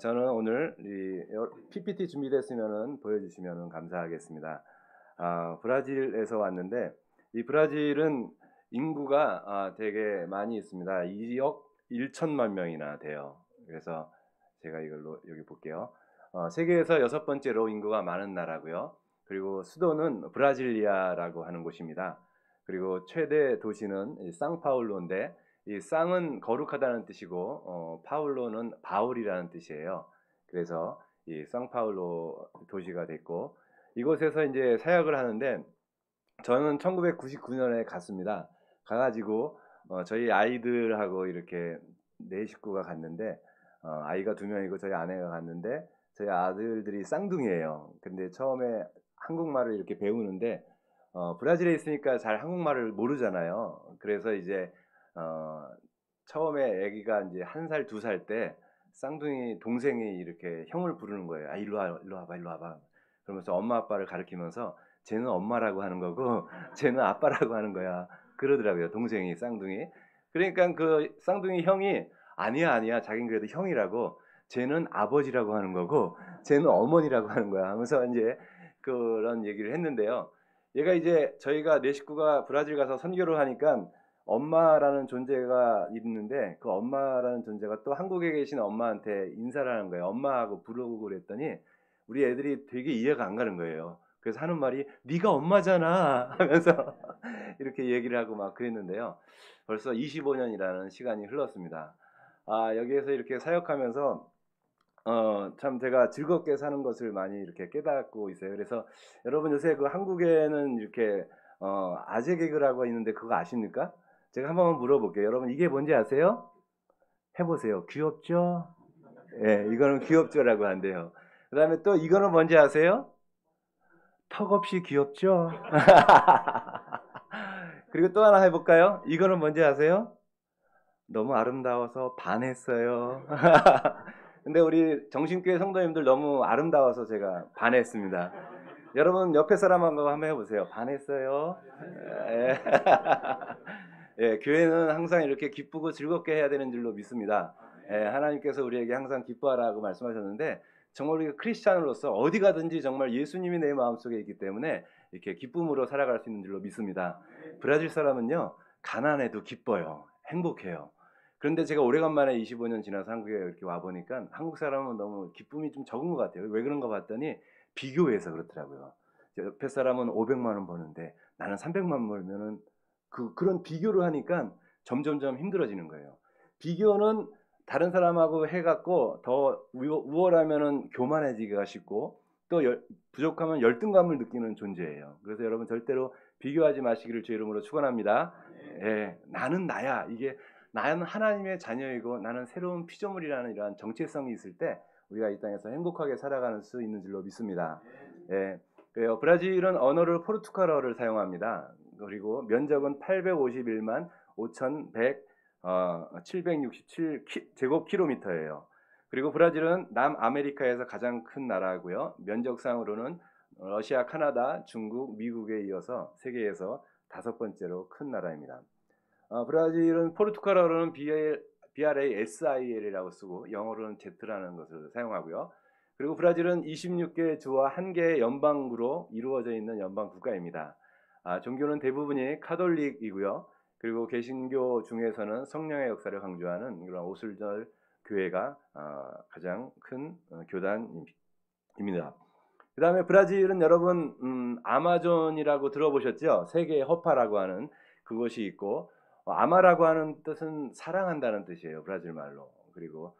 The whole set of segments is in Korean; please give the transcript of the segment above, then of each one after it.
저는 오늘 PPT 준비됐으면은 보여주시면은 감사하겠습니다. 브라질에서 왔는데 이 브라질은 인구가 되게 많이 있습니다. 2억 1천만 명이나 돼요. 그래서 제가 이걸로 여기 볼게요. 세계에서 여섯 번째로 인구가 많은 나라고요. 그리고 수도는 브라질리아라고 하는 곳입니다. 그리고 최대 도시는 이 상파울루인데 이 쌍은 거룩하다는 뜻이고 파울로는 바울이라는 뜻이에요. 그래서 이 상파울로 도시가 됐고 이곳에서 이제 사역을 하는데 저는 1999년에 갔습니다. 가가지고 저희 아이들하고 이렇게 네 식구가 갔는데 아이가 두 명이고 저희 아내가 갔는데 저희 아들들이 쌍둥이에요. 근데 처음에 한국말을 이렇게 배우는데 브라질에 있으니까 잘 한국말을 모르잖아요. 그래서 이제 어, 처음에 아기가 이제 한 살, 두 살 때 쌍둥이 동생이 이렇게 형을 부르는 거예요. 일로 와, 일로 와봐, 일로 와봐. 그러면서 엄마 아빠를 가리키면서 쟤는 엄마라고 하는 거고 쟤는 아빠라고 하는 거야. 그러더라고요. 동생이 쌍둥이. 그러니까 그 쌍둥이 형이 아니야 아니야 자긴 그래도 형이라고 쟤는 아버지라고 하는 거고 쟤는 어머니라고 하는 거야 하면서 이제 그런 얘기를 했는데요. 얘가 이제 저희가 네 식구가 브라질 가서 선교를 하니까 엄마라는 존재가 있는데 그 엄마라는 존재가 또 한국에 계신 엄마한테 인사를 하는 거예요. 엄마하고 부르고 그랬더니 우리 애들이 되게 이해가 안 가는 거예요. 그래서 하는 말이 네가 엄마잖아 하면서 이렇게 얘기를 하고 막 그랬는데요. 벌써 25년이라는 시간이 흘렀습니다. 여기에서 이렇게 사역하면서 참 제가 즐겁게 사는 것을 많이 이렇게 깨닫고 있어요. 그래서 여러분 요새 그 한국에는 이렇게 아재 개그라고 있는데 그거 아십니까? 제가 한번 물어볼게요. 여러분 이게 뭔지 아세요? 해보세요. 귀엽죠? 예, 이거는 귀엽죠라고 한대요. 그다음에 또 이거는 뭔지 아세요? 턱없이 귀엽죠? 그리고 또 하나 해볼까요? 이거는 뭔지 아세요? 너무 아름다워서 반했어요. 근데 우리 정신교회 성도님들 너무 아름다워서 제가 반했습니다. 여러분 옆에 사람하고 한번 해보세요. 반했어요. 예. 예, 교회는 항상 이렇게 기쁘고 즐겁게 해야 되는 줄로 믿습니다. 예, 하나님께서 우리에게 항상 기뻐하라고 말씀하셨는데 정말 우리가 크리스찬으로서 어디 가든지 정말 예수님이 내 마음속에 있기 때문에 이렇게 기쁨으로 살아갈 수 있는 줄로 믿습니다. 브라질 사람은요 가난해도 기뻐요. 행복해요. 그런데 제가 오래간만에 25년 지나서 한국에 이렇게 와 보니까 한국 사람은 너무 기쁨이 좀 적은 것 같아요. 왜 그런가 봤더니 비교해서 그렇더라고요. 옆에 사람은 500만 원 버는데 나는 300만 원 벌면은 그런 비교를 하니까 점점점 힘들어지는 거예요. 비교는 다른 사람하고 해갖고 더 우월하면은 교만해지기가 쉽고 또 부족하면 열등감을 느끼는 존재예요. 그래서 여러분 절대로 비교하지 마시기를 주 이름으로 축원합니다. 예, 나는 나야. 이게 나는 하나님의 자녀이고 나는 새로운 피조물이라는 이러한 정체성이 있을 때 우리가 이 땅에서 행복하게 살아가는 수 있는 줄로 믿습니다. 예, 그래요. 브라질은 언어를 포르투갈어를 사용합니다. 그리고 면적은 851만 5,100 767 제곱킬로미터예요. 그리고 브라질은 남아메리카에서 가장 큰 나라고요. 면적상으로는 러시아, 카나다, 중국, 미국에 이어서 세계에서 다섯 번째로 큰 나라입니다. 브라질은 포르투갈어로는 BRASIL이라고 쓰고 영어로는 Z라는 것을 사용하고요. 그리고 브라질은 26개 주와 1개의 연방구로 이루어져 있는 연방 국가입니다. 종교는 대부분이 카톨릭이고요. 그리고 개신교 중에서는 성령의 역사를 강조하는 그런 오슬절 교회가 가장 큰 교단입니다. 그 다음에 브라질은 여러분 아마존이라고 들어보셨죠? 세계의 허파라고 하는 그것이 있고 아마라고 하는 뜻은 사랑한다는 뜻이에요. 브라질 말로. 그리고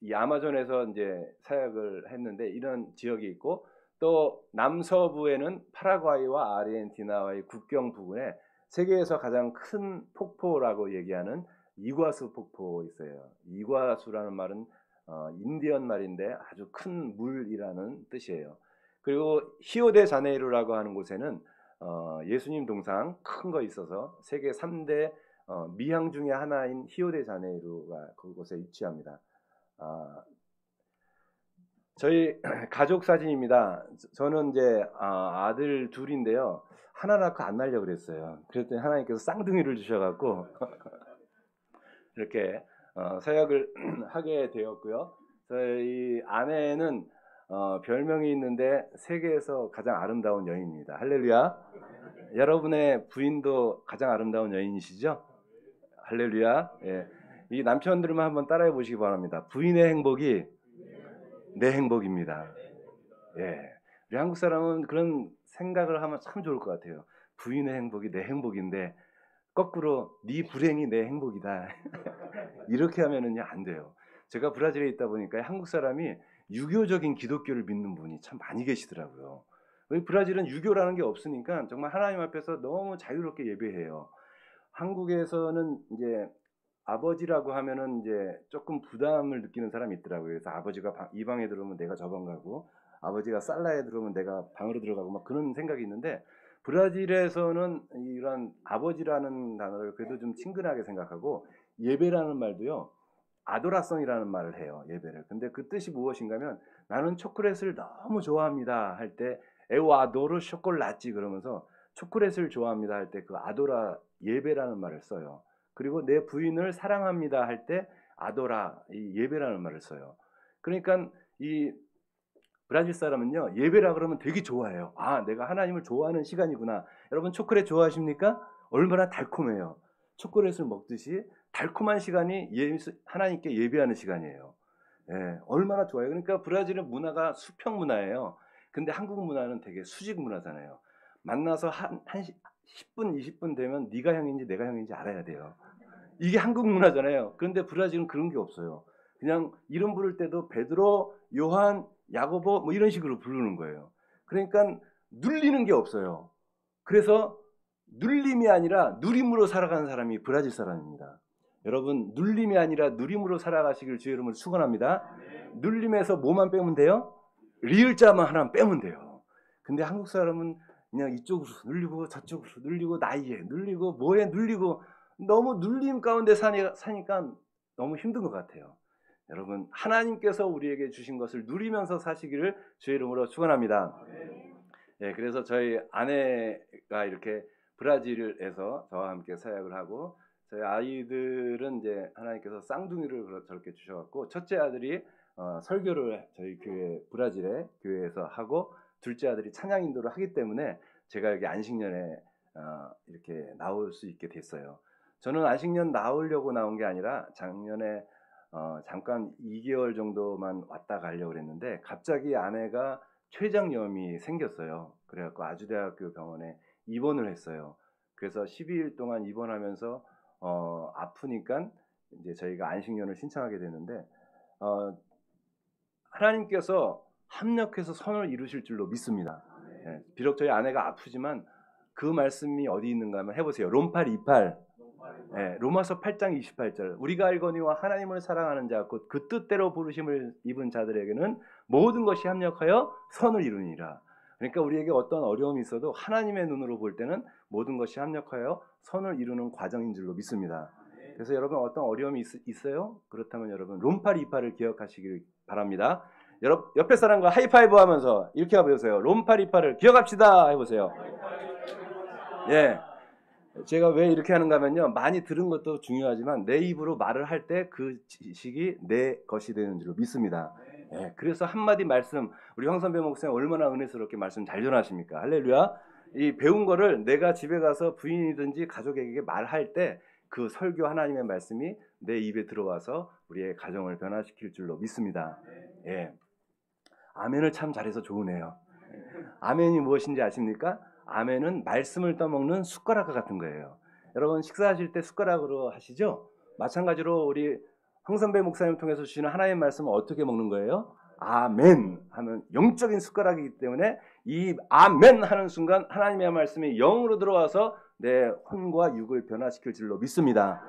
이 아마존에서 이제 사역을 했는데 이런 지역이 있고 또 남서부에는 파라과이와 아르헨티나와의 국경 부근에 세계에서 가장 큰 폭포라고 얘기하는 이과수 폭포 있어요. 이과수라는 말은 인디언 말인데 아주 큰 물이라는 뜻이에요. 그리고 히오데자네이루라고 하는 곳에는 예수님 동상 큰 거 있어서 세계 3대 미항 중의 하나인 히오데자네이루가 그곳에 위치합니다. 저희 가족 사진입니다. 저는 이제 아들 둘인데요. 하나 낳고 안 날려 그랬어요. 그랬더니 하나님께서 쌍둥이를 주셔갖고 이렇게 사역을 하게 되었고요. 저희 아내는 별명이 있는데 세계에서 가장 아름다운 여인입니다. 할렐루야. 여러분의 부인도 가장 아름다운 여인이시죠? 할렐루야. 예. 이 남편들만 한번 따라해 보시기 바랍니다. 부인의 행복이 내 행복입니다. 예. 우리 한국 사람은 그런 생각을 하면 참 좋을 것 같아요. 부인의 행복이 내 행복인데 거꾸로 네 불행이 내 행복이다. 이렇게 하면은요 안 돼요. 제가 브라질에 있다 보니까 한국 사람이 유교적인 기독교를 믿는 분이 참 많이 계시더라고요. 브라질은 유교라는 게 없으니까 정말 하나님 앞에서 너무 자유롭게 예배해요. 한국에서는 이제 아버지라고 하면은 이제 조금 부담을 느끼는 사람이 있더라고요. 그래서 아버지가 이 방에 들어오면 내가 저 방 가고, 아버지가 살라에 들어오면 내가 방으로 들어가고 막 그런 생각이 있는데, 브라질에서는 이런 아버지라는 단어를 그래도 좀 친근하게 생각하고, 예배라는 말도요 아도라성이라는 말을 해요. 예배를. 근데 그 뜻이 무엇인가면, 나는 초콜릿을 너무 좋아합니다 할 때 에오 아도르 쇼콜라찌 그러면서 초콜릿을 좋아합니다 할 때 그 아도라 예배라는 말을 써요. 그리고 내 부인을 사랑합니다 할 때 아도라 이 예배라는 말을 써요. 그러니까 이 브라질 사람은요 예배라 그러면 되게 좋아해요. 아, 내가 하나님을 좋아하는 시간이구나. 여러분 초콜릿 좋아하십니까? 얼마나 달콤해요. 초콜릿을 먹듯이 달콤한 시간이 하나님께 예배하는 시간이에요. 예, 얼마나 좋아요. 그러니까 브라질은 문화가 수평 문화예요. 근데 한국 문화는 되게 수직 문화잖아요. 만나서 한 10분, 20분 되면 네가 형인지 내가 형인지 알아야 돼요. 이게 한국 문화잖아요. 그런데 브라질은 그런 게 없어요. 그냥 이름 부를 때도 베드로, 요한, 야고보 뭐 이런 식으로 부르는 거예요. 그러니까 눌리는 게 없어요. 그래서 눌림이 아니라 누림으로 살아가는 사람이 브라질 사람입니다. 여러분 눌림이 아니라 누림으로 살아가시길 주의 이름으로 축원합니다. 눌림에서 뭐만 빼면 돼요? 리을자만 하나 빼면 돼요. 근데 한국 사람은 그냥 이쪽으로 눌리고 저쪽으로 눌리고 나이에 눌리고 뭐에 눌리고 너무 눌림 가운데 사니까 너무 힘든 것 같아요. 여러분 하나님께서 우리에게 주신 것을 누리면서 사시기를 주의 이름으로 축원합니다. 예, 그래서 저희 아내가 이렇게 브라질에서 저와 함께 사역을 하고, 저희 아이들은 이제 하나님께서 쌍둥이를 저렇게 주셔갖고, 첫째 아들이 설교를 저희 교회 브라질의 교회에서 하고, 둘째 아들이 찬양 인도를 하기 때문에 제가 여기 안식년에 이렇게 나올 수 있게 됐어요. 저는 안식년 나오려고 나온 게 아니라 작년에 잠깐 2개월 정도만 왔다 가려고 그랬는데 갑자기 아내가 췌장염이 생겼어요. 그래갖고 아주대학교 병원에 입원을 했어요. 그래서 12일 동안 입원하면서 아프니까 이제 저희가 안식년을 신청하게 되는데 하나님께서 합력해서 선을 이루실 줄로 믿습니다. 예, 비록 저희 아내가 아프지만 그 말씀이 어디 있는가 하면 해보세요. 롬8 28 예, 로마서 8장 28절 우리가 알거니와 하나님을 사랑하는 자 곧 그 뜻대로 부르심을 입은 자들에게는 모든 것이 합력하여 선을 이루니라. 그러니까 우리에게 어떤 어려움이 있어도 하나님의 눈으로 볼 때는 모든 것이 합력하여 선을 이루는 과정인 줄로 믿습니다. 그래서 여러분 어떤 어려움이 있어요? 그렇다면 여러분 롬8 28을 기억하시길 바랍니다. 여러분 옆에 사람과 하이파이브 하면서 이렇게 해보세요. 롬8 28을 기억합시다 해보세요. 예. 제가 왜 이렇게 하는가 하면요, 많이 들은 것도 중요하지만 내 입으로 말을 할 때 그 지식이 내 것이 되는 줄로 믿습니다. 예, 그래서 한마디 말씀, 우리 황선배 목사님 얼마나 은혜스럽게 말씀 잘 전하십니까? 할렐루야. 이 배운 거를 내가 집에 가서 부인이든지 가족에게 말할 때 그 설교 하나님의 말씀이 내 입에 들어와서 우리의 가정을 변화시킬 줄로 믿습니다. 예, 아멘을 참 잘해서 좋으네요. 아멘이 무엇인지 아십니까? 아멘은 말씀을 떠먹는 숟가락과 같은 거예요. 여러분 식사하실 때 숟가락으로 하시죠? 마찬가지로 우리 황선배 목사님 통해서 주시는 하나님의 말씀을 어떻게 먹는 거예요? 아멘 하면 영적인 숟가락이기 때문에 이 아멘 하는 순간 하나님의 말씀이 영으로 들어와서 내 혼과 육을 변화시킬 줄로 믿습니다.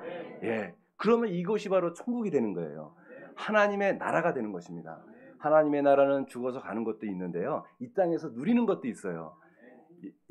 예, 그러면 이것이 바로 천국이 되는 거예요. 하나님의 나라가 되는 것입니다. 하나님의 나라는 죽어서 가는 것도 있는데요, 이 땅에서 누리는 것도 있어요.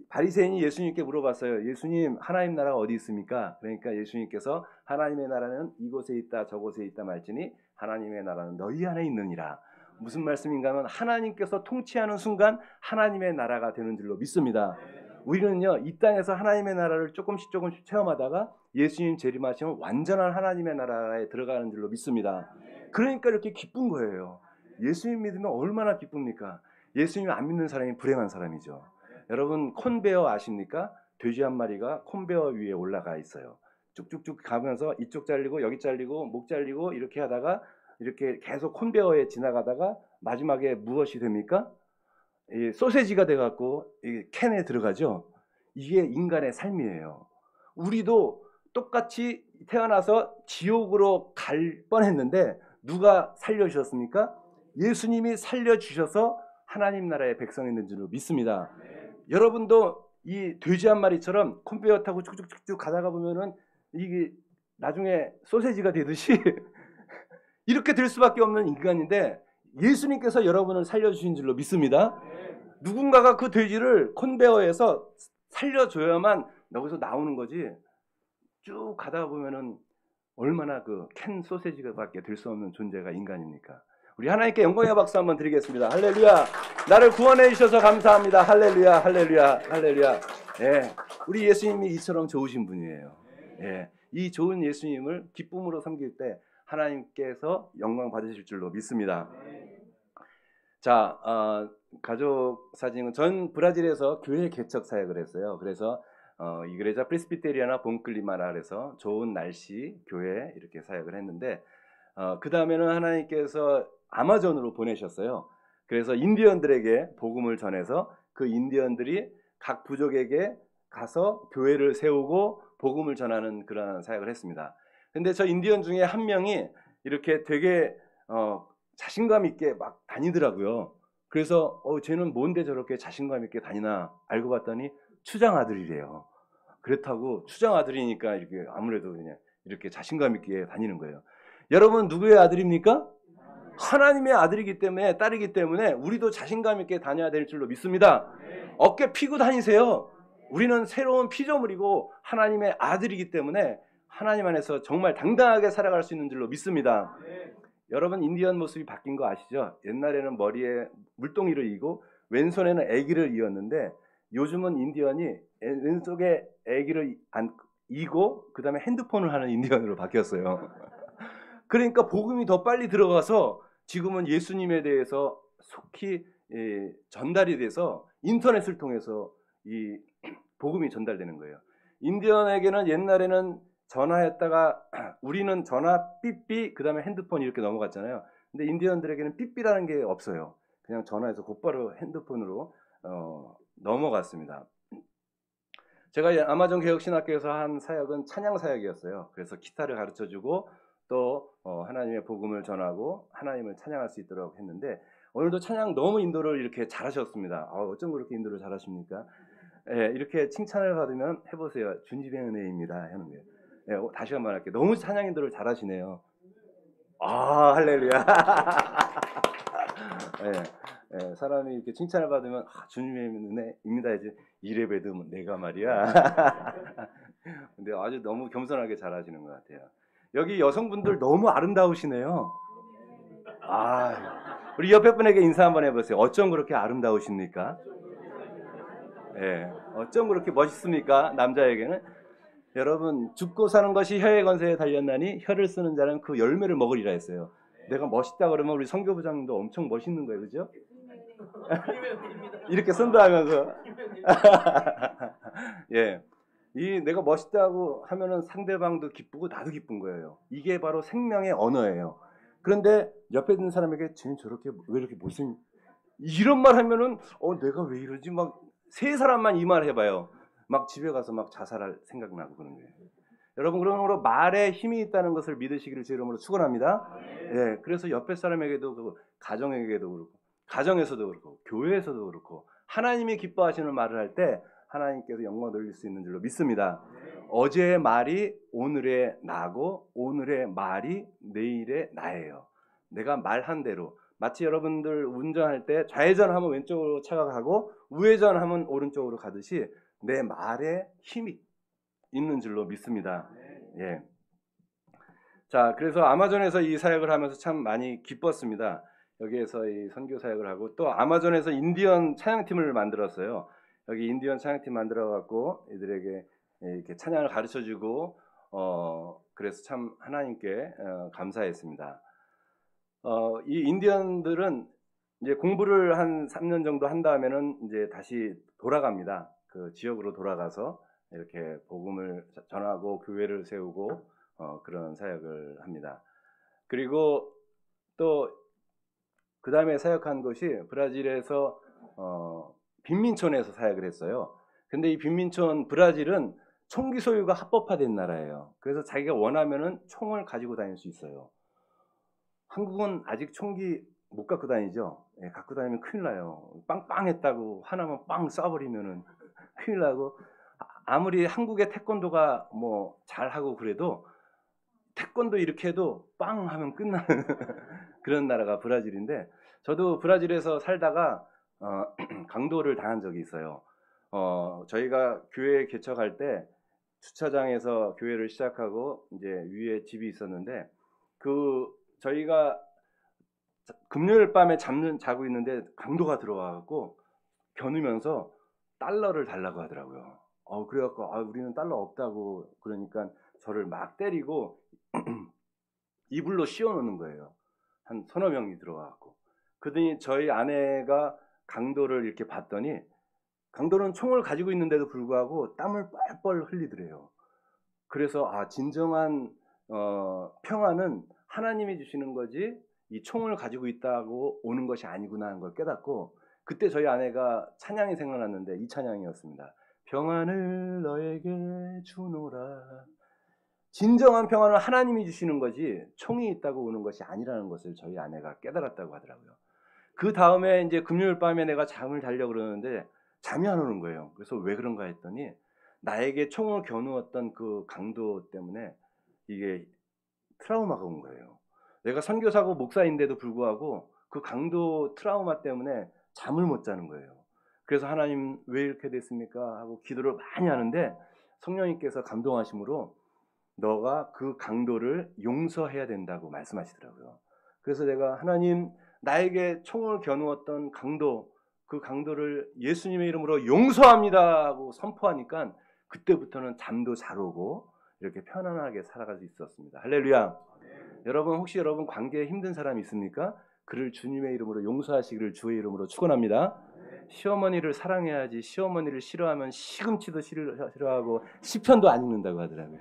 바리새인이 예수님께 물어봤어요. 예수님, 하나님 나라가 어디 있습니까? 그러니까 예수님께서 하나님의 나라는 이곳에 있다 저곳에 있다 말지니 하나님의 나라는 너희 안에 있느니라. 무슨 말씀인가 하면 하나님께서 통치하는 순간 하나님의 나라가 되는 줄로 믿습니다. 우리는요 이 땅에서 하나님의 나라를 조금씩 체험하다가 예수님 재림하시면 완전한 하나님의 나라에 들어가는 줄로 믿습니다. 그러니까 이렇게 기쁜 거예요. 예수님 믿으면 얼마나 기쁩니까? 예수님 안 믿는 사람이 불행한 사람이죠. 여러분 콘베어 아십니까? 돼지 한 마리가 콘베어 위에 올라가 있어요. 쭉쭉쭉 가면서 이쪽 잘리고 여기 잘리고 목 잘리고 이렇게 하다가 이렇게 계속 콘베어에 지나가다가 마지막에 무엇이 됩니까? 이 소세지가 돼갖고 이 캔에 들어가죠. 이게 인간의 삶이에요. 우리도 똑같이 태어나서 지옥으로 갈 뻔했는데 누가 살려주셨습니까? 예수님이 살려주셔서 하나님 나라의 백성이 있는 줄로 믿습니다. 여러분도 이 돼지 한 마리처럼 콘베어 타고 쭉쭉쭉쭉 가다가 보면은 이게 나중에 소세지가 되듯이 이렇게 될 수밖에 없는 인간인데 예수님께서 여러분을 살려주신 줄로 믿습니다. 누군가가 그 돼지를 콘베어에서 살려줘야만 여기서 나오는 거지. 쭉 가다 보면은 얼마나 그 캔 소세지가밖에 될 수 없는 존재가 인간입니까? 우리 하나님께 영광의 박수 한번 드리겠습니다. 할렐루야. 나를 구원해 주셔서 감사합니다. 할렐루야. 할렐루야. 할렐루야. 예. 우리 예수님이 이처럼 좋으신 분이에요. 예. 이 좋은 예수님을 기쁨으로 섬길 때 하나님께서 영광 받으실 줄로 믿습니다. 자, 가족 사진은 전 브라질에서 교회 개척 사역을 했어요. 그래서 이그레자 프레스비테리아나 본클리마라에서 좋은 날씨 교회 이렇게 사역을 했는데 그 다음에는 하나님께서 아마존으로 보내셨어요. 그래서 인디언들에게 복음을 전해서 그 인디언들이 각 부족에게 가서 교회를 세우고 복음을 전하는 그런 사역을 했습니다. 근데 저 인디언 중에 한 명이 이렇게 되게 자신감 있게 막 다니더라고요. 그래서 쟤는 뭔데 저렇게 자신감 있게 다니나 알고 봤더니 추장 아들이래요. 그렇다고 추장 아들이니까 이렇게 아무래도 그냥 이렇게 자신감 있게 다니는 거예요. 여러분 누구의 아들입니까? 하나님의 아들이기 때문에 딸이기 때문에 우리도 자신감 있게 다녀야 될 줄로 믿습니다. 어깨 피고 다니세요. 우리는 새로운 피조물이고 하나님의 아들이기 때문에 하나님 안에서 정말 당당하게 살아갈 수 있는 줄로 믿습니다. 여러분 인디언 모습이 바뀐 거 아시죠? 옛날에는 머리에 물동이를 이고 왼손에는 애기를 이었는데 요즘은 인디언이 왼쪽에 애기를 이고 그 다음에 핸드폰을 하는 인디언으로 바뀌었어요. 그러니까 복음이 더 빨리 들어가서 지금은 예수님에 대해서 속히 전달이 돼서 인터넷을 통해서 이 복음이 전달되는 거예요. 인디언에게는 옛날에는 전화했다가 우리는 전화 삐삐 그 다음에 핸드폰 이렇게 넘어갔잖아요. 근데 인디언들에게는 삐삐라는 게 없어요. 그냥 전화해서 곧바로 핸드폰으로 넘어갔습니다. 제가 아마존 개혁신학교에서 한 사역은 찬양 사역이었어요. 그래서 기타를 가르쳐주고 또 하나님의 복음을 전하고 하나님을 찬양할 수 있도록 했는데 오늘도 찬양 너무 인도를 이렇게 잘하셨습니다. 어쩜 그렇게 인도를 잘하십니까? 예, 이렇게 칭찬을 받으면 해보세요. 주님의 은혜입니다 하는 거예요. 예, 다시 한 번 할게요. 너무 찬양 인도를 잘하시네요. 할렐루야. 예, 사람이 이렇게 칭찬을 받으면 주님의 은혜입니다. 이제 이래봬도 내가 말이야. 근데 아주 너무 겸손하게 잘하시는 것 같아요. 여기 여성분들 너무 아름다우시네요. 우리 옆에 분에게 인사 한번 해보세요. 어쩜 그렇게 아름다우십니까? 예, 어쩜 그렇게 멋있습니까? 남자에게는. 여러분 죽고 사는 것이 혀의 건세에 달렸나니 혀를 쓰는 자는 그 열매를 먹으리라 했어요. 내가 멋있다 그러면 우리 선교부장님도 엄청 멋있는 거예요, 그죠? 이렇게 선도하면서 예, 이 내가 멋있다고 하면은 상대방도 기쁘고 나도 기쁜 거예요. 이게 바로 생명의 언어예요. 그런데 옆에 있는 사람에게 쟤는 저렇게 왜 이렇게 못생 이런 말 하면은 내가 왜 이러지 막 세 사람만 이 말 해봐요. 막 집에 가서 막 자살할 생각나고 그런 거예요. 여러분 그러므로 말에 힘이 있다는 것을 믿으시기를 제 이름으로 축원합니다. 예, 그래서 옆에 사람에게도 그렇고 가정에게도 그렇고 가정에서도 그렇고 교회에서도 그렇고 하나님이 기뻐하시는 말을 할 때 하나님께서 영광 돌릴 수 있는 줄로 믿습니다. 어제의 말이 오늘의 나고 오늘의 말이 내일의 나예요. 내가 말한 대로 마치 여러분들 운전할 때 좌회전하면 왼쪽으로 차가 가고 우회전하면 오른쪽으로 가듯이 내 말에 힘이 있는 줄로 믿습니다. 예. 자, 그래서 아마존에서 이 사역을 하면서 참 많이 기뻤습니다. 여기에서 이 선교 사역을 하고 또 아마존에서 인디언 찬양팀을 만들었어요. 여기 인디언 찬양팀 만들어 갖고 이들에게 이렇게 찬양을 가르쳐 주고 그래서 참 하나님께 감사했습니다. 이 인디언들은 이제 공부를 한 3년 정도 한 다음에는 이제 다시 돌아갑니다. 그 지역으로 돌아가서 이렇게 복음을 전하고 교회를 세우고 그런 사역을 합니다. 그리고 또 그 다음에 사역한 곳이 브라질에서 빈민촌에서 사역을 했어요. 근데 이 빈민촌 브라질은 총기 소유가 합법화된 나라예요. 그래서 자기가 원하면은 총을 가지고 다닐 수 있어요. 한국은 아직 총기 못 갖고 다니죠. 예, 갖고 다니면 큰일 나요. 빵빵했다고 하나만 빵 쏴버리면은 큰일 나고, 아무리 한국의 태권도가 뭐 잘하고 그래도 태권도 이렇게 해도 빵 하면 끝나는 그런 나라가 브라질인데, 저도 브라질에서 살다가 강도를 당한 적이 있어요. 저희가 교회 개척할 때 주차장에서 교회를 시작하고 이제 위에 집이 있었는데, 저희가 금요일 밤에 자고 있는데 강도가 들어와갖고 겨누면서 달러를 달라고 하더라고요. 그래갖고 우리는 달러 없다고 그러니까 저를 막 때리고 이불로 씌워놓는 거예요. 한 서너 명이 들어와갖고. 그러더니 저희 아내가 강도를 이렇게 봤더니 강도는 총을 가지고 있는데도 불구하고 땀을 뻘뻘 흘리더래요. 그래서 진정한 평화는 하나님이 주시는 거지 이 총을 가지고 있다고 오는 것이 아니구나 하는 걸 깨닫고, 그때 저희 아내가 찬양이 생각났는데 이 찬양이었습니다. 평안을 너에게 주노라. 진정한 평안은 하나님이 주시는 거지 총이 있다고 오는 것이 아니라는 것을 저희 아내가 깨달았다고 하더라고요. 그 다음에 이제 금요일 밤에 내가 잠을 자려고 그러는데 잠이 안 오는 거예요. 그래서 왜 그런가 했더니 나에게 총을 겨누었던 그 강도 때문에 이게 트라우마가 온 거예요. 내가 선교사고 목사인데도 불구하고 그 강도 트라우마 때문에 잠을 못 자는 거예요. 그래서 하나님 왜 이렇게 됐습니까? 하고 기도를 많이 하는데 성령님께서 감동하심으로 너가 그 강도를 용서해야 된다고 말씀하시더라고요. 그래서 내가 하나님 나에게 총을 겨누었던 강도, 그 강도를 예수님의 이름으로 용서합니다 하고 선포하니까 그때부터는 잠도 잘 오고 이렇게 편안하게 살아갈 수 있었습니다. 할렐루야. 여러분 혹시 여러분 관계에 힘든 사람 있습니까? 그를 주님의 이름으로 용서하시기를 주의 이름으로 축원합니다. 시어머니를 사랑해야지 시어머니를 싫어하면 시금치도 싫어하고 시편도 안 읽는다고 하더라고요.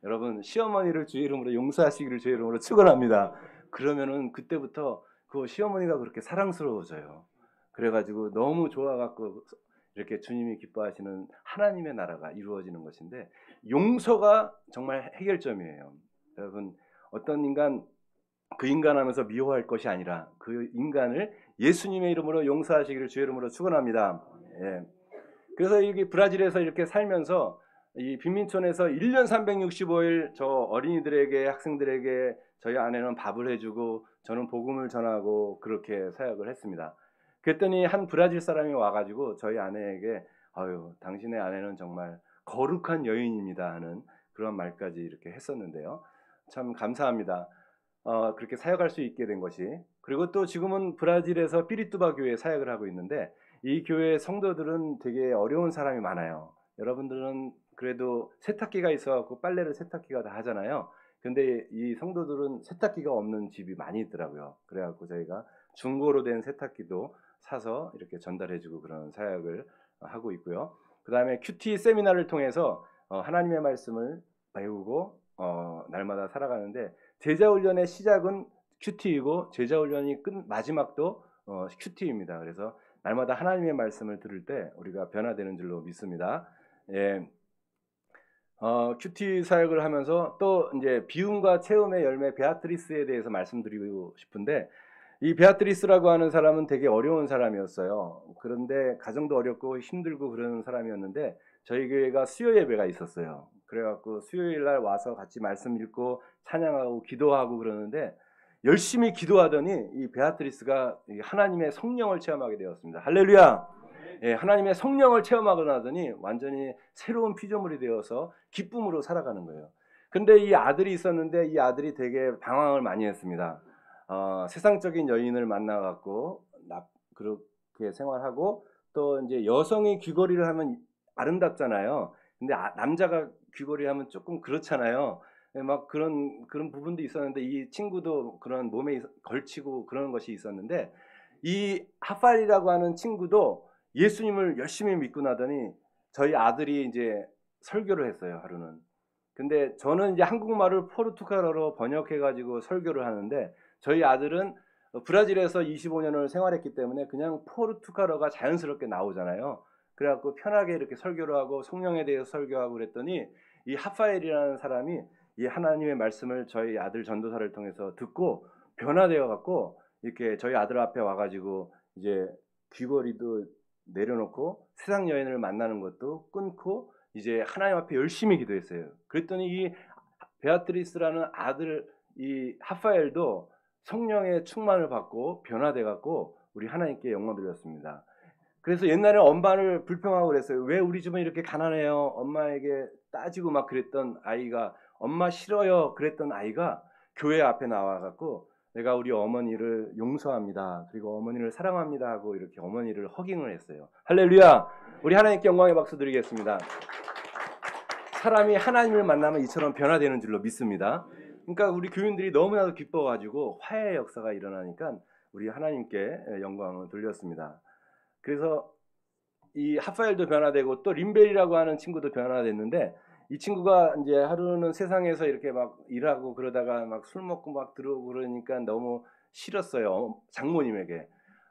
여러분 시어머니를 주의 이름으로 용서하시기를 주의 이름으로 축원합니다. 그러면은 그때부터 그 시어머니가 그렇게 사랑스러워져요. 그래가지고 너무 좋아갖고 이렇게 주님이 기뻐하시는 하나님의 나라가 이루어지는 것인데, 용서가 정말 해결점이에요. 여러분 어떤 인간 그 인간 하면서 미워할 것이 아니라 그 인간을 예수님의 이름으로 용서하시기를 주의 이름으로 축원합니다. 예. 그래서 여기 브라질에서 이렇게 살면서 이 빈민촌에서 1년 365일 저 어린이들에게 학생들에게 저희 아내는 밥을 해주고 저는 복음을 전하고 그렇게 사역을 했습니다. 그랬더니 한 브라질 사람이 와가지고 저희 아내에게 당신의 아내는 정말 거룩한 여인입니다 하는 그런 말까지 이렇게 했었는데요. 참 감사합니다. 그렇게 사역할 수 있게 된 것이. 그리고 또 지금은 브라질에서 피리투바 교회에 사역을 하고 있는데 이 교회 성도들은 되게 어려운 사람이 많아요. 여러분들은 그래도 세탁기가 있어갖고 빨래를 세탁기가 다 하잖아요. 근데 이 성도들은 세탁기가 없는 집이 많이 있더라고요. 그래갖고 저희가 중고로 된 세탁기도 사서 이렇게 전달해주고 그런 사역을 하고 있고요. 그 다음에 큐티 세미나를 통해서 하나님의 말씀을 배우고 날마다 살아가는데, 제자훈련의 시작은 큐티이고 제자훈련이 마지막도 큐티입니다. 그래서 날마다 하나님의 말씀을 들을 때 우리가 변화되는 줄로 믿습니다. 예. 큐티 사역을 하면서 또 이제 비움과 체험의 열매 베아트리스에 대해서 말씀드리고 싶은데, 이 베아트리스라고 하는 사람은 되게 어려운 사람이었어요. 그런데 가정도 어렵고 힘들고 그러는 사람이었는데 저희 교회가 수요 예배가 있었어요. 그래갖고 수요일 날 와서 같이 말씀 읽고 찬양하고 기도하고 그러는데 열심히 기도하더니 이 베아트리스가 하나님의 성령을 체험하게 되었습니다. 할렐루야. 예, 하나님의 성령을 체험하고 나더니 완전히 새로운 피조물이 되어서 기쁨으로 살아가는 거예요. 근데 이 아들이 있었는데 이 아들이 되게 방황을 많이 했습니다. 세상적인 여인을 만나갖고 그렇게 생활하고, 또 이제 여성이 귀걸이를 하면 아름답잖아요. 근데 남자가 귀걸이 하면 조금 그렇잖아요. 예, 막 그런 부분도 있었는데 이 친구도 그런 몸에 걸치고 그런 것이 있었는데 이 하팔이라고 하는 친구도 예수님을 열심히 믿고 나더니 저희 아들이 이제 설교를 했어요, 하루는. 근데 저는 이제 한국말을 포르투갈어로 번역해 가지고 설교를 하는데 저희 아들은 브라질에서 25년을 생활했기 때문에 그냥 포르투갈어가 자연스럽게 나오잖아요. 그래갖고 편하게 이렇게 설교를 하고 성령에 대해서 설교하고 그랬더니 이 하파엘이라는 사람이 이 하나님의 말씀을 저희 아들 전도사를 통해서 듣고 변화되어 갖고 이렇게 저희 아들 앞에 와가지고 이제 귀걸이도 내려놓고 세상 여인을 만나는 것도 끊고 이제 하나님 앞에 열심히 기도했어요. 그랬더니 이 베아트리스라는 아들 이 하파엘도 성령의 충만을 받고 변화돼 갖고 우리 하나님께 영광 드렸습니다. 그래서 옛날에 엄마를 불평하고 그랬어요. 왜 우리 집은 이렇게 가난해요? 엄마에게 따지고 막 그랬던 아이가 엄마 싫어요 그랬던 아이가 교회 앞에 나와 갖고 내가 우리 어머니를 용서합니다. 그리고 어머니를 사랑합니다 하고 이렇게 어머니를 허깅을 했어요. 할렐루야. 우리 하나님께 영광의 박수 드리겠습니다. 사람이 하나님을 만나면 이처럼 변화되는 줄로 믿습니다. 그러니까 우리 교인들이 너무나도 기뻐가지고 화해의 역사가 일어나니까 우리 하나님께 영광을 돌렸습니다. 그래서 이 하파엘도 변화되고 또 림벨이라고 하는 친구도 변화됐는데 이 친구가 이제 하루는 세상에서 이렇게 막 일하고 그러다가 막 술 먹고 막 들어오고 그러니까 너무 싫었어요. 장모님에게.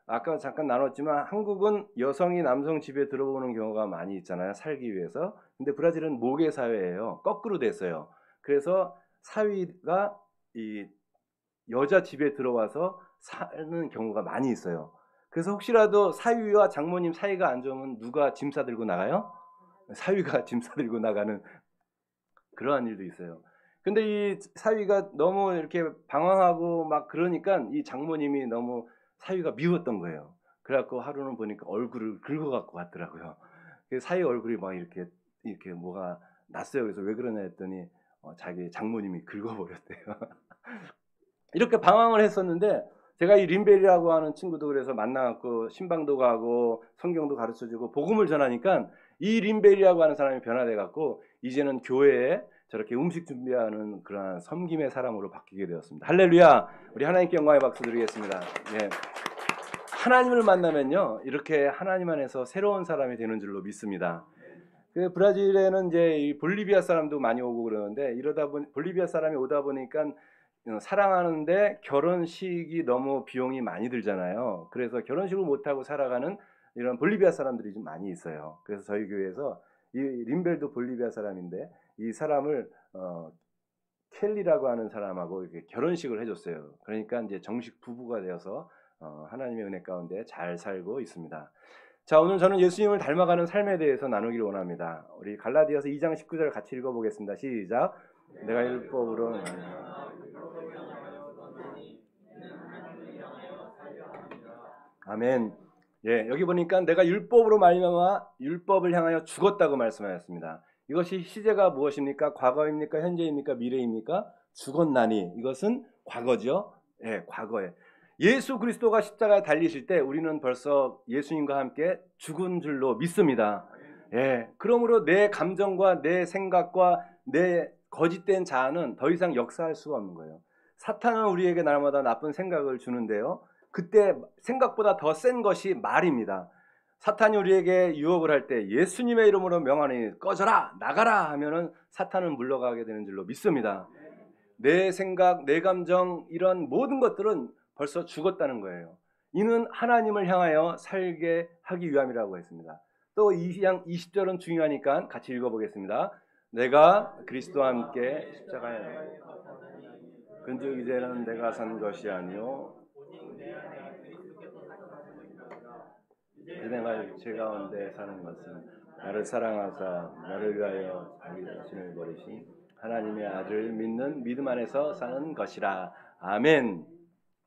아까 잠깐 나눴지만 한국은 여성이 남성 집에 들어오는 경우가 많이 있잖아요. 살기 위해서. 근데 브라질은 모계 사회예요. 거꾸로 됐어요. 그래서 사위가 이 여자 집에 들어와서 사는 경우가 많이 있어요. 그래서 혹시라도 사위와 장모님 사이가 안 좋으면 누가 짐 싸들고 나가요? 사위가 짐 싸들고 나가는 그러한 일도 있어요. 근데 이 사위가 너무 이렇게 방황하고 막 그러니까 이 장모님이 너무 사위가 미웠던 거예요. 그래갖고 하루는 보니까 얼굴을 긁어갖고 갔더라고요. 사위 얼굴이 막 이렇게 뭐가 났어요. 그래서 왜 그러냐 했더니 자기 장모님이 긁어버렸대요. 이렇게 방황을 했었는데 제가 이 림벨이라고 하는 친구도 그래서 만나갖고 신방도 가고 성경도 가르쳐주고 복음을 전하니까 이 림벨이라고 하는 사람이 변화돼갖고 이제는 교회에 저렇게 음식 준비하는 그러한 섬김의 사람으로 바뀌게 되었습니다. 할렐루야. 우리 하나님께 영광의 박수 드리겠습니다. 예. 하나님을 만나면요 이렇게 하나님 안에서 새로운 사람이 되는 줄로 믿습니다. 그 브라질에는 이제 이 볼리비아 사람도 많이 오고 그러는데 이러다 보니 볼리비아 사람이 오다 보니까 사랑하는데 결혼식이 너무 비용이 많이 들잖아요. 그래서 결혼식을 못하고 살아가는 이런 볼리비아 사람들이 좀 많이 있어요. 그래서 저희 교회에서 이 림벨도 볼리비아 사람인데 이 사람을 켈리라고 하는 사람하고 이렇게 결혼식을 해줬어요. 그러니까 이제 정식 부부가 되어서 하나님의 은혜 가운데 잘 살고 있습니다. 자, 오늘 저는 예수님을 닮아가는 삶에 대해서 나누기를 원합니다. 우리 갈라디아서 2장 19절을 같이 읽어보겠습니다. 시작. 내가 율법으로 아멘. 예, 여기 보니까 내가 율법으로 말미암아 율법을 향하여 죽었다고 말씀하였습니다. 이것이 시제가 무엇입니까? 과거입니까? 현재입니까? 미래입니까? 죽었나니 이것은 과거죠. 예, 과거에 예수 그리스도가 십자가에 달리실 때 우리는 벌써 예수님과 함께 죽은 줄로 믿습니다. 예, 그러므로 내 감정과 내 생각과 내 거짓된 자아는 더 이상 역사할 수가 없는 거예요. 사탄은 우리에게 날마다 나쁜 생각을 주는데요. 그때 생각보다 더 센 것이 말입니다. 사탄이 우리에게 유혹을 할 때 예수님의 이름으로 명하니 꺼져라 나가라 하면은 사탄은 물러가게 되는 줄로 믿습니다. 내 생각, 내 감정 이런 모든 것들은 벌써 죽었다는 거예요. 이는 하나님을 향하여 살게 하기 위함이라고 했습니다. 또 20절은 중요하니까 같이 읽어보겠습니다. 내가 그리스도와 함께 십자가에 근즉 이제는 내가 산 것이 아니요 내가 죄 가운데 사는 것은 나를 사랑하사 나를 위하여 자기 자신을 버리신 하나님의 아들을 믿는 믿음 안에서 사는 것이라. 아멘.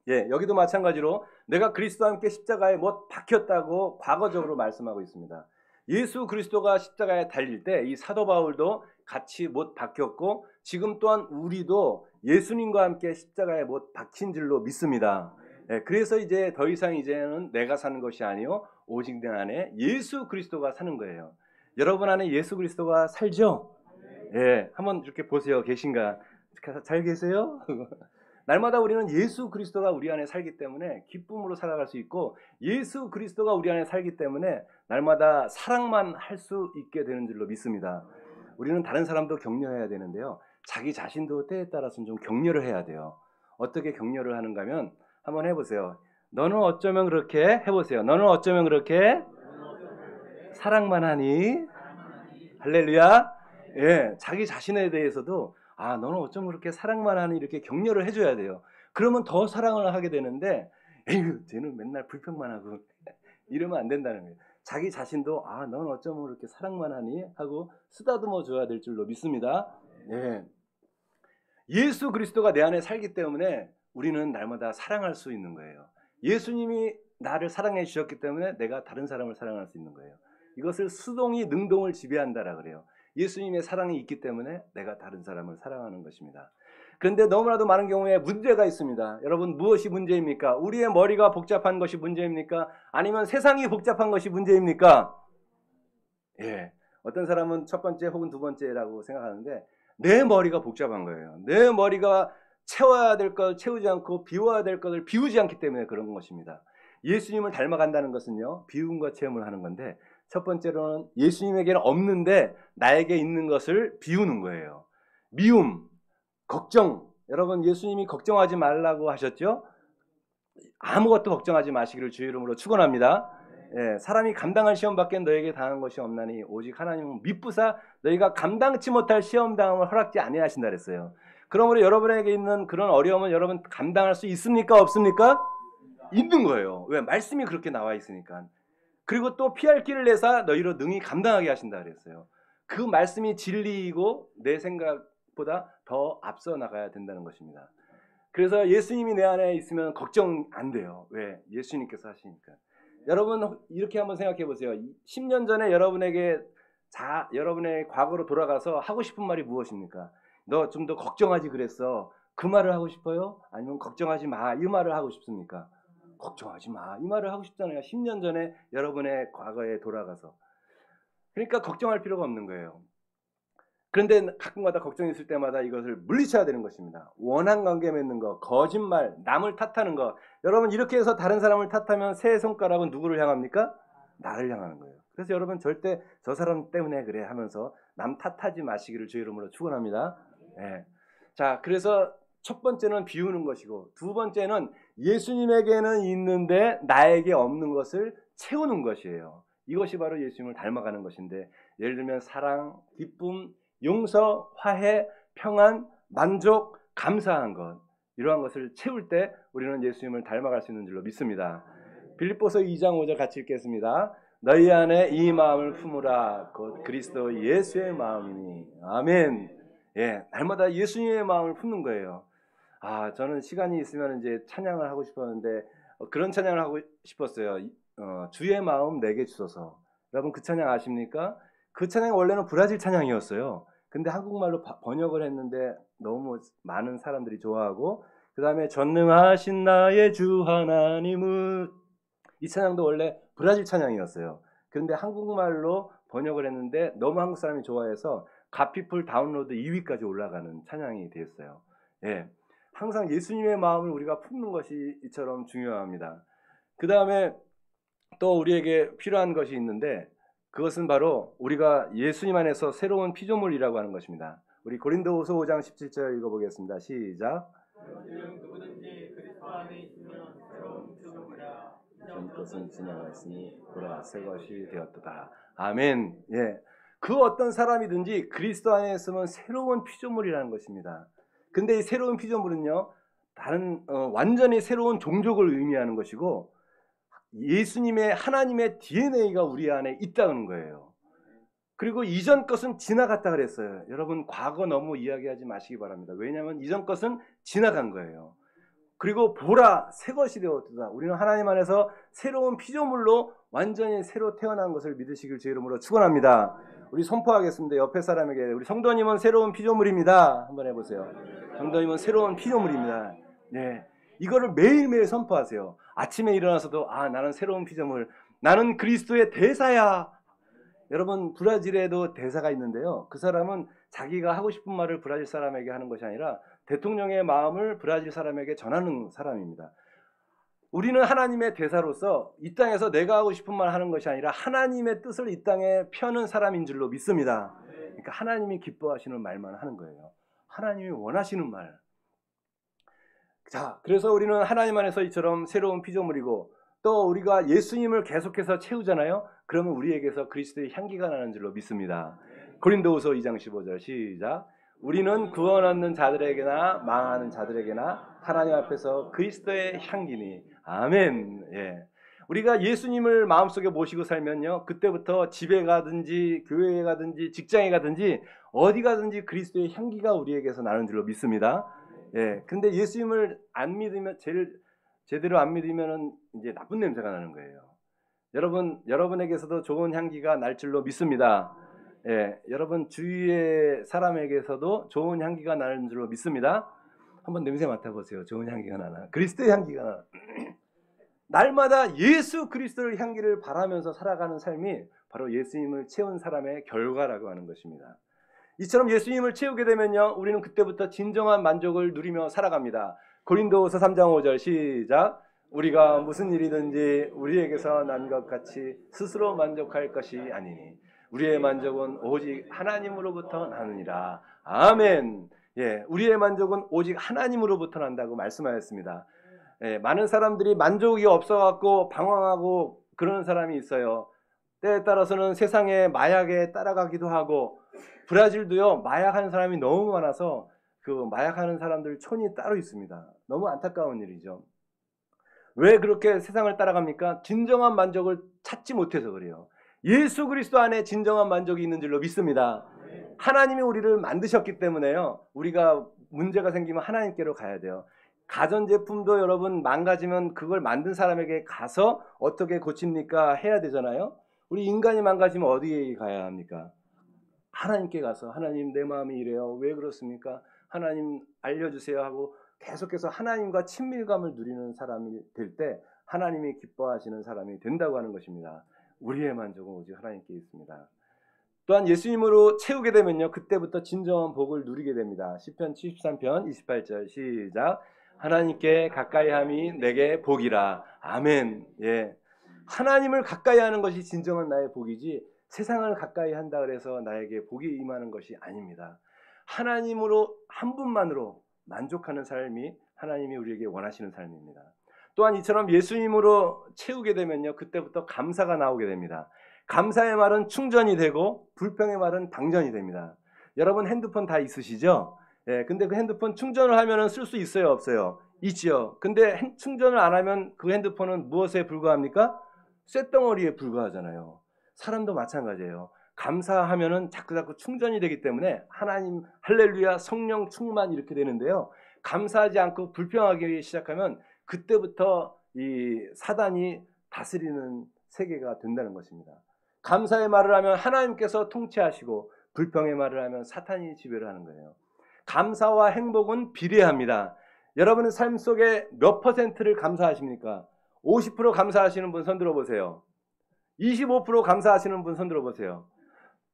예, 여기도 마찬가지로 내가 그리스도와 함께 십자가에 못 박혔다고 과거적으로 말씀하고 있습니다. 예수 그리스도가 십자가에 달릴 때 이 사도 바울도 같이 못 박혔고 지금 또한 우리도 예수님과 함께 십자가에 못 박힌 줄로 믿습니다. 예, 그래서 이제 더 이상 이제는 내가 사는 것이 아니요 오직 내 안에 예수 그리스도가 사는 거예요. 여러분 안에 예수 그리스도가 살죠? 예, 한번 이렇게 보세요. 계신가? 잘 계세요? 날마다 우리는 예수 그리스도가 우리 안에 살기 때문에 기쁨으로 살아갈 수 있고, 예수 그리스도가 우리 안에 살기 때문에 날마다 사랑만 할 수 있게 되는 줄로 믿습니다. 우리는 다른 사람도 격려해야 되는데요, 자기 자신도 때에 따라서는 좀 격려를 해야 돼요. 어떻게 격려를 하는가 하면, 한번 해보세요. 너는 어쩌면 그렇게 해보세요. 너는 어쩌면 그렇게 사랑만 하니? 할렐루야. 예, 자기 자신에 대해서도 너는 어쩜 그렇게 사랑만 하니, 이렇게 격려를 해줘야 돼요. 그러면 더 사랑을 하게 되는데, 에휴, 쟤는 맨날 불평만 하고 이러면 안 된다는 거예요. 자기 자신도 너는 어쩜 그렇게 사랑만 하니 하고 쓰다듬어 줘야 될 줄로 믿습니다. 예. 예수 그리스도가 내 안에 살기 때문에 우리는 날마다 사랑할 수 있는 거예요. 예수님이 나를 사랑해 주셨기 때문에 내가 다른 사람을 사랑할 수 있는 거예요. 이것을 수동이 능동을 지배한다라 그래요. 예수님의 사랑이 있기 때문에 내가 다른 사람을 사랑하는 것입니다. 그런데 너무나도 많은 경우에 문제가 있습니다. 여러분, 무엇이 문제입니까? 우리의 머리가 복잡한 것이 문제입니까? 아니면 세상이 복잡한 것이 문제입니까? 예, 어떤 사람은 첫 번째 혹은 두 번째라고 생각하는데, 내 머리가 복잡한 거예요. 내 머리가 채워야 될 것 채우지 않고 비워야 될 것을 비우지 않기 때문에 그런 것입니다. 예수님을 닮아간다는 것은요, 비움과 체험을 하는 건데, 첫 번째로는 예수님에게는 없는데 나에게 있는 것을 비우는 거예요. 미움, 걱정. 여러분, 예수님이 걱정하지 말라고 하셨죠? 아무것도 걱정하지 마시기를 주의 이름으로 축원합니다. 예, 사람이 감당할 시험 밖에 너에게 당한 것이 없나니 오직 하나님은 미쁘사 너희가 감당치 못할 시험 당함을 허락지 아니하신다 그랬어요. 그러므로 여러분에게 있는 그런 어려움은 여러분 감당할 수 있습니까? 없습니까? 있는 거예요. 왜? 말씀이 그렇게 나와 있으니까. 그리고 또 피할 길을 내사 너희로 능히 감당하게 하신다 그랬어요. 그 말씀이 진리이고 내 생각보다 더 앞서 나가야 된다는 것입니다. 그래서 예수님이 내 안에 있으면 걱정 안 돼요. 왜? 예수님께서 하시니까. 여러분, 이렇게 한번 생각해 보세요. 10년 전에 여러분의 과거로 돌아가서 하고 싶은 말이 무엇입니까? 너 좀 더 걱정하지 그랬어. 그 말을 하고 싶어요? 아니면 걱정하지 마, 이 말을 하고 싶습니까? 걱정하지 마, 이 말을 하고 싶잖아요. 10년 전에 여러분의 과거에 돌아가서. 그러니까 걱정할 필요가 없는 거예요. 그런데 가끔가다 걱정이 있을 때마다 이것을 물리쳐야 되는 것입니다. 원한 관계 맺는 거, 거짓말, 남을 탓하는 거. 여러분, 이렇게 해서 다른 사람을 탓하면 새 손가락은 누구를 향합니까? 나를 향하는 거예요. 그래서 여러분, 절대 저 사람 때문에 그래 하면서 남 탓하지 마시기를 주의 이름으로 축원합니다. 네. 자, 그래서 첫 번째는 비우는 것이고, 두 번째는 예수님에게는 있는데 나에게 없는 것을 채우는 것이에요. 이것이 바로 예수님을 닮아가는 것인데, 예를 들면 사랑, 기쁨, 용서, 화해, 평안, 만족, 감사한 것, 이러한 것을 채울 때 우리는 예수님을 닮아갈 수 있는 줄로 믿습니다. 빌립보서 2장 5절 같이 읽겠습니다. 너희 안에 이 마음을 품으라. 곧 그리스도 예수의 마음이니. 아멘. 예, 날마다 예수님의 마음을 품는 거예요. 저는 시간이 있으면 이제 찬양을 하고 싶었는데 그런 찬양을 하고 싶었어요. 주의 마음 내게 주소서. 여러분, 그 찬양 아십니까? 그 찬양이 원래는 브라질 찬양이었어요. 근데 한국말로 번역을 했는데 너무 많은 사람들이 좋아하고, 그 다음에 전능하신 나의 주 하나님은, 이 찬양도 원래 브라질 찬양이었어요. 그런데 한국말로 번역을 했는데 너무 한국 사람이 좋아해서 갓피플 다운로드 2위까지 올라가는 찬양이 되었어요. 예, 항상 예수님의 마음을 우리가 품는 것이 이처럼 중요합니다. 그 다음에 또 우리에게 필요한 것이 있는데, 그것은 바로 우리가 예수님 안에서 새로운 피조물이라고 하는 것입니다. 우리 고린도후서 5장 17절 읽어보겠습니다. 시작. 누구든지 그리스도 안에 있으면 새로운 피조물이라. 전 것은 지나갔으니 보라 새 것이 되었도다. 아멘. 예, 그 어떤 사람이든지 그리스도 안에 있으면 새로운 피조물이라는 것입니다. 근데 이 새로운 피조물은요, 완전히 새로운 종족을 의미하는 것이고, 예수님의 하나님의 DNA가 우리 안에 있다는 거예요. 그리고 이전 것은 지나갔다 그랬어요. 여러분, 과거 너무 이야기하지 마시기 바랍니다. 왜냐하면 이전 것은 지나간 거예요. 그리고 보라 새 것이 되었도다. 우리는 하나님 안에서 새로운 피조물로 완전히 새로 태어난 것을 믿으시길 제 이름으로 축원합니다. 우리 선포하겠습니다. 옆에 사람에게, 우리 성도님은 새로운 피조물입니다. 한번 해보세요. 성도님은 새로운 피조물입니다. 네, 이거를 매일매일 선포하세요. 아침에 일어나서도 나는 새로운 피조물, 나는 그리스도의 대사야. 여러분 브라질에도 대사가 있는데요. 그 사람은 자기가 하고 싶은 말을 브라질 사람에게 하는 것이 아니라 대통령의 마음을 브라질 사람에게 전하는 사람입니다. 우리는 하나님의 대사로서 이 땅에서 내가 하고 싶은 말 하는 것이 아니라 하나님의 뜻을 이 땅에 펴는 사람인 줄로 믿습니다. 그러니까 하나님이 기뻐하시는 말만 하는 거예요. 하나님이 원하시는 말. 자, 그래서 우리는 하나님 안에서 이처럼 새로운 피조물이고 또 우리가 예수님을 계속해서 채우잖아요. 그러면 우리에게서 그리스도의 향기가 나는 줄로 믿습니다. 고린도후서 2장 15절 시작. 우리는 구원 얻는 자들에게나 망하는 자들에게나 하나님 앞에서 그리스도의 향기니. 아멘. 예. 우리가 예수님을 마음속에 모시고 살면요, 그때부터 집에 가든지 교회에 가든지 직장에 가든지 어디 가든지 그리스도의 향기가 우리에게서 나는 줄로 믿습니다. 예. 근데 예수님을 안 믿으면 제대로 안 믿으면은 이제 나쁜 냄새가 나는 거예요. 여러분에게서도 좋은 향기가 날 줄로 믿습니다. 예, 여러분 주위의 사람에게서도 좋은 향기가 나는 줄로 믿습니다. 한번 냄새 맡아보세요. 좋은 향기가 나나? 그리스도의 향기가 나나? 날마다 예수 그리스도의 향기를 바라면서 살아가는 삶이 바로 예수님을 채운 사람의 결과라고 하는 것입니다. 이처럼 예수님을 채우게 되면요, 우리는 그때부터 진정한 만족을 누리며 살아갑니다. 고린도후서 3장 5절 시작. 우리가 무슨 일이든지 우리에게서 난 것 같이 스스로 만족할 것이 아니니 우리의 만족은 오직 하나님으로부터 나느니라. 아멘. 예, 우리의 만족은 오직 하나님으로부터 난다고 말씀하였습니다. 예, 많은 사람들이 만족이 없어갖고 방황하고 그러는 사람이 있어요. 때에 따라서는 세상의 마약에 따라가기도 하고, 브라질도요, 마약하는 사람이 너무 많아서 그 마약하는 사람들 촌이 따로 있습니다. 너무 안타까운 일이죠. 왜 그렇게 세상을 따라갑니까? 진정한 만족을 찾지 못해서 그래요. 예수 그리스도 안에 진정한 만족이 있는 줄로 믿습니다. 하나님이 우리를 만드셨기 때문에요, 우리가 문제가 생기면 하나님께로 가야 돼요. 가전제품도 여러분 망가지면 그걸 만든 사람에게 가서 어떻게 고칩니까? 해야 되잖아요. 우리 인간이 망가지면 어디에 가야 합니까? 하나님께 가서 하나님 내 마음이 이래요. 왜 그렇습니까? 하나님 알려주세요 하고 계속해서 하나님과 친밀감을 누리는 사람이 될 때 하나님이 기뻐하시는 사람이 된다고 하는 것입니다. 우리의 만족은 오직 하나님께 있습니다. 또한 예수님으로 채우게 되면요, 그때부터 진정한 복을 누리게 됩니다. 시편 73편 28절 시작. 하나님께 가까이함이 내게 복이라. 아멘. 예, 하나님을 가까이 하는 것이 진정한 나의 복이지 세상을 가까이 한다 그래서 나에게 복이 임하는 것이 아닙니다. 하나님으로 한 분만으로 만족하는 삶이 하나님이 우리에게 원하시는 삶입니다. 또한 이처럼 예수님으로 채우게 되면요, 그때부터 감사가 나오게 됩니다. 감사의 말은 충전이 되고 불평의 말은 방전이 됩니다. 여러분 핸드폰 다 있으시죠? 예, 근데 그 핸드폰 충전을 하면은 쓸 수 있어요, 없어요? 있지요. 근데 충전을 안 하면 그 핸드폰은 무엇에 불과합니까? 쇳덩어리에 불과하잖아요. 사람도 마찬가지예요. 감사하면은 자꾸 충전이 되기 때문에 하나님 할렐루야 성령 충만 이렇게 되는데요, 감사하지 않고 불평하기 시작하면 그때부터 이 사단이 다스리는 세계가 된다는 것입니다. 감사의 말을 하면 하나님께서 통치하시고 불평의 말을 하면 사탄이 지배를 하는 거예요. 감사와 행복은 비례합니다. 여러분의 삶 속에 몇 퍼센트를 감사하십니까? 50% 감사하시는 분 손 들어보세요. 25% 감사하시는 분 손 들어보세요.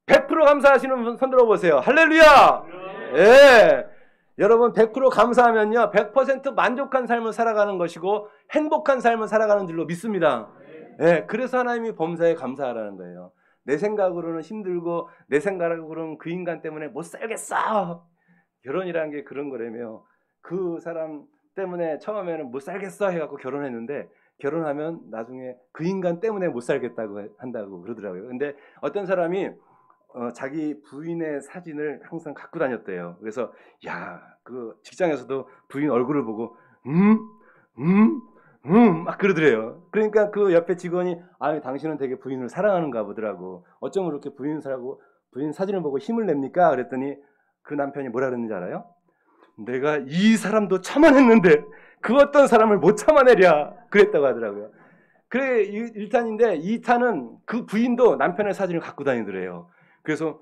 100% 감사하시는 분 손 들어보세요. 할렐루야! 예. 여러분 100% 감사하면요, 100% 만족한 삶을 살아가는 것이고 행복한 삶을 살아가는 줄로 믿습니다. 예. 그래서 하나님이 범사에 감사하라는 거예요. 내 생각으로는 힘들고 내 생각으로는 그 인간 때문에 못 살겠어. 결혼이라는 게 그런 거라며, 그 사람 때문에 처음에는 못 살겠어 해갖고 결혼했는데 결혼하면 나중에 그 인간 때문에 못 살겠다고 한다고 그러더라고요. 근데 어떤 사람이 자기 부인의 사진을 항상 갖고 다녔대요. 그래서 그 직장에서도 부인 얼굴을 보고 막 그러더래요. 그러니까 그 옆에 직원이 당신은 되게 부인을 사랑하는가 보더라고. 어쩜 그렇게 부인 사진을 보고 힘을 냅니까? 그랬더니 그 남편이 뭐라 그랬는지 알아요? 내가 이 사람도 참아냈는데 그 어떤 사람을 못 참아내랴 그랬다고 하더라고요. 그래 1탄인데 2탄은 그 부인도 남편의 사진을 갖고 다니더래요. 그래서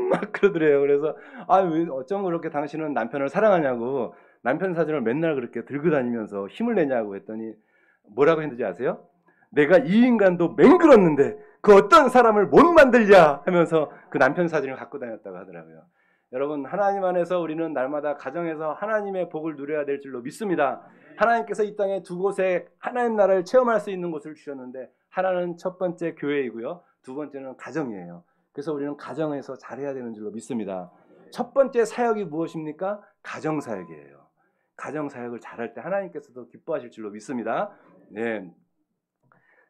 막 그러더래요. 그래서 왜 어쩜 그렇게 당신은 남편을 사랑하냐고 남편 사진을 맨날 그렇게 들고 다니면서 힘을 내냐고 했더니 뭐라고 했는지 아세요? 내가 이 인간도 맹글었는데 그 어떤 사람을 못 만들냐 하면서 그 남편 사진을 갖고 다녔다고 하더라고요. 여러분, 하나님 안에서 우리는 날마다 가정에서 하나님의 복을 누려야 될 줄로 믿습니다. 하나님께서 이 땅에 두 곳에 하나님 나라를 체험할 수 있는 곳을 주셨는데, 하나는 첫 번째 교회이고요, 두 번째는 가정이에요. 그래서 우리는 가정에서 잘해야 되는 줄로 믿습니다. 첫 번째 사역이 무엇입니까? 가정사역이에요. 가정사역을 잘할 때 하나님께서도 기뻐하실 줄로 믿습니다. 네.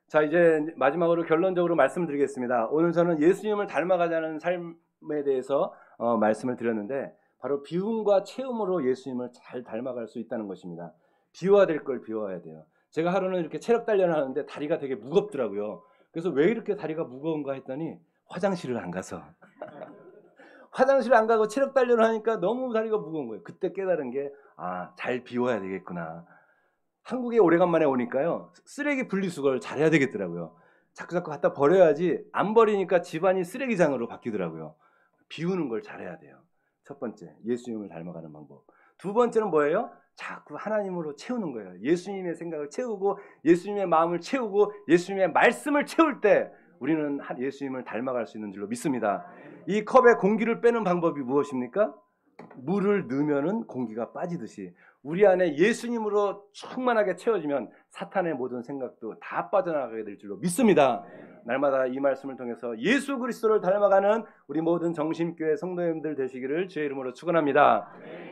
자, 이제 마지막으로 결론적으로 말씀드리겠습니다. 오늘 저는 예수님을 닮아가자는 삶에 대해서 말씀을 드렸는데, 바로 비움과 체험으로 예수님을 잘 닮아갈 수 있다는 것입니다. 비워야 될 걸 비워야 돼요. 제가 하루는 이렇게 체력 단련을 하는데 다리가 되게 무겁더라고요. 그래서 왜 이렇게 다리가 무거운가 했더니 화장실을 안 가서 화장실을 안 가고 체력 단련을 하니까 너무 다리가 무거운 거예요. 그때 깨달은 게, 잘 비워야 되겠구나. 한국에 오래간만에 오니까요, 쓰레기 분리수거를 잘해야 되겠더라고요. 자꾸 갖다 버려야지, 안 버리니까 집안이 쓰레기장으로 바뀌더라고요. 비우는 걸 잘해야 돼요. 첫 번째, 예수님을 닮아가는 방법. 두 번째는 뭐예요? 자꾸 하나님으로 채우는 거예요. 예수님의 생각을 채우고, 예수님의 마음을 채우고, 예수님의 말씀을 채울 때 우리는 예수님을 닮아갈 수 있는 줄로 믿습니다. 이 컵에 공기를 빼는 방법이 무엇입니까? 물을 넣으면은 공기가 빠지듯이 우리 안에 예수님으로 충만하게 채워지면 사탄의 모든 생각도 다 빠져나가게 될 줄로 믿습니다. 날마다 이 말씀을 통해서 예수 그리스도를 닮아가는 우리 모든 정신교회 성도님들 되시기를 주의 이름으로 축원합니다.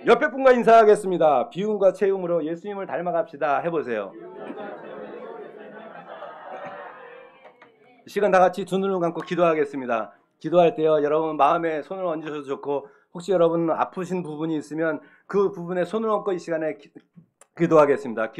옆에 분과 인사하겠습니다. 비움과 채움으로 예수님을 닮아갑시다. 해보세요. 이 시간 다 같이 두 눈을 감고 기도하겠습니다. 기도할 때요, 여러분 마음에 손을 얹으셔도 좋고, 혹시 여러분 아프신 부분이 있으면 그 부분에 손을 얹고 이 시간에 기도하겠습니다.